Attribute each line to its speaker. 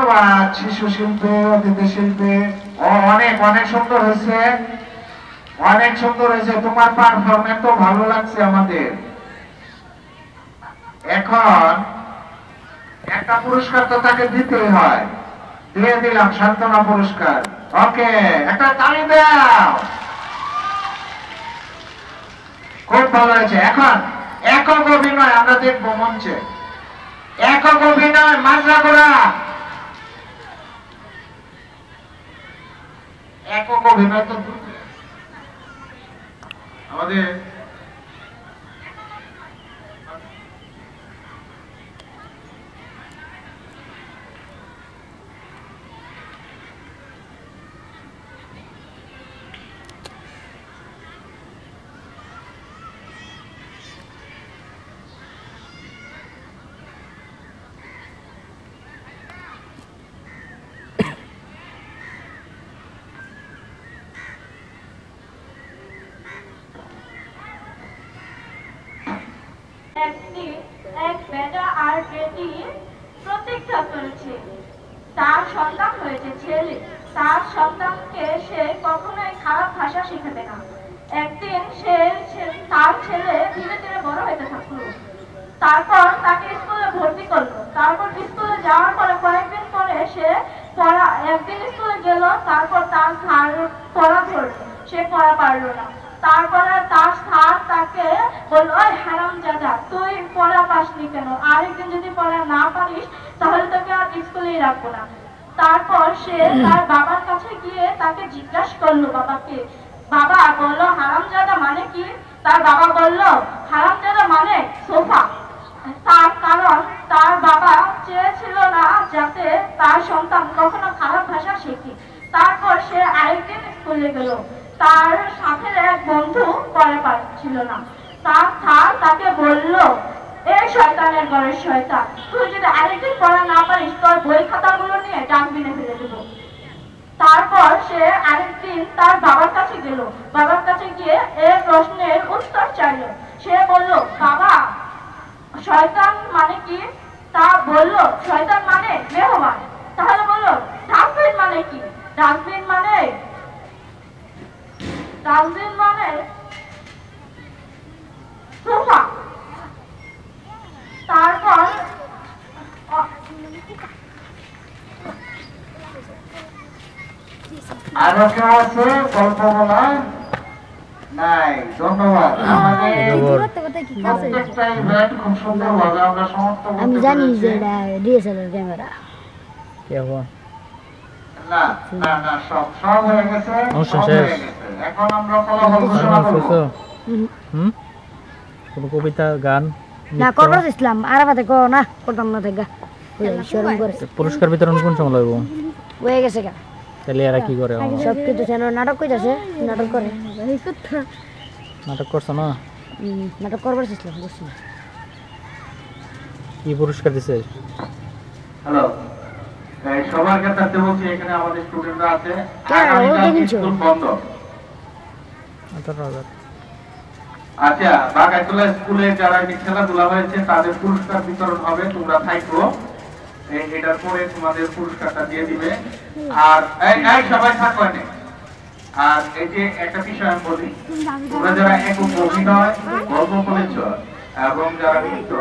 Speaker 1: ধন্যবাদ শিশু শিল্পী অতিথি শিল্পী। অনেক অনেক সুন্দর হয়েছে, অনেক সুন্দর হয়েছে। তোমার পারফরমেন্স তো ভালো লাগছে আমাদের। এখন একটা পুরস্কার তো তাকে দিতেই হয়, দিয়ে দিলাম সান্ত্বনা পুরস্কার। ওকে, একটা তালি দাও। খুব ভালো হয়েছে। এখন একক অভিনয় আমরা দেখবো মঞ্চে, একক অভিনয় মাজরা করা, একক অভিনয় তো আমাদের
Speaker 2: এক বেটা আর বেটি প্রতীক্ষা করেছে। তার সন্তান হয়েছে ছেলে। তার সন্তানকে সে কখনোই খারাপ ভাষা শিখাবে না। একদিন তার ছেলে ধীরে ধীরে বড় হতে থাকলো। তারপর তাকে স্কুলে ভর্তি করলো। তারপর স্কুলে যাওয়ার পরে কয়েকদিন পরে সে একদিন স্কুলে গেল। তারপর তার পড়া ধরলো, সে পড়া পারলো না। তারপরে তার স্যার তাকে বলল, ওই হারামজাদা, তুই পড়া পাসনি কেন? আরেকদিন যদি পড়া না পারিস তাহলে তোকে আর স্কুলেই রাখবো না। তারপর সে তার বাবার কাছে গিয়ে তাকে জিজ্ঞাসা করলো, বাবাকে, বাবা বললো হারামজাদা মানে কি? তার বাবা বলল, হারামজাদা মানে সোফা। তার কারণ তার বাবা চেয়েছিল না যাতে তার সন্তান কখনো খারাপ ভাষা শেখে। তারপর সে আরেকদিন স্কুলে গেল। তার সাথে এক বন্ধু পড়া পারছিল না। তার স্যার তাকে বলল, এই শয়তানের ঘরের শয়তান, তুই যদি আরেকদিন পড়া না পারিস তোর বই খাতাগুলো নিয়ে ডাস্টবিনে ফেলে দেবো। তারপর সে আরেকদিন তার বাবার কাছে গেল। বাবার কাছে গিয়ে এই প্রশ্নের উত্তর চাইল। সে বলল, বাবা শয়তান মানে কি? তা বলল, শয়তান মানে মেহমান। তাহলে বলল, ডাস্টবিন মানে কি? ডাস্টবিন মানে সোফা। তারপর
Speaker 1: আরো কেউ আছে গল্প বলা? নাই, ধন্যবাদ।
Speaker 3: আমি জানি যে এটা ডিএসএলআর ক্যামেরা।
Speaker 1: না না না, সব হয়ে গেছে, এখন আমরা ফলাফল ঘোষণা করব।
Speaker 4: কোন কবিতা, গান
Speaker 3: না করবার ইসলাম আরাফাতে কো না করতাম না থেকে শরম করে।
Speaker 4: পুরস্কার বিতরণ কোন সময় লাগবো?
Speaker 3: হয়ে গেছে গা।
Speaker 4: তাহলে এরা কি করে?
Speaker 3: সব কিছু যেন নাটক কইতাছে, নাটক করে।
Speaker 4: নাটক করছ না?
Speaker 3: নাটক করবার ইসলাম বুঝছি।
Speaker 4: কি পুরস্কার দিছে?
Speaker 1: হ্যালো, সবার কাছে বলছি, এখানে আমাদের স্টুডেন্টরা আছে। স্কুল বন্ধ।
Speaker 4: 18,000।
Speaker 1: আচ্ছা, বাগাইতলা স্কুলে যারা খেলাধুলা হয়েছে তাদের পুরস্কার বিতরণ হবে। তোমরা থাকো, এটার পরে তোমাদের পুরস্কারটা দিয়ে দিবে। আর এই সবাই থাকো এনে। আর এই যে একটা বিষয় আমি বলি, তোমরা যারা একক অভিনয়, গল্প বলেছ এবং যারা নৃত্য